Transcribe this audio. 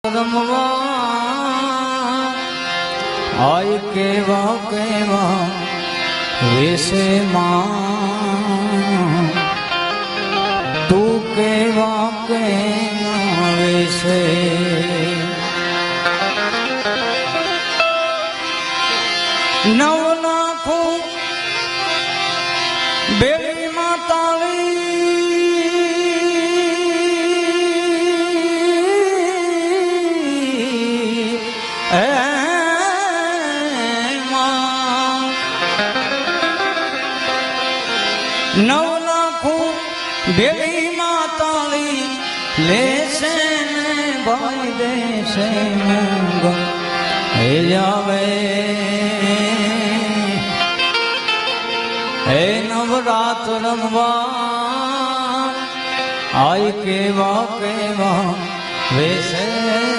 રમવા આય કેવા કેવા વેશે માં તું કેવા કેવા વેશે નવ નાખું બેલી માતાળી નવ લાખું બેલી માતાળી લેશે ને ભાઈ દેશે મંગળ હે જાવે હે નવરાત રમવા આય કેવા કેવા વેશે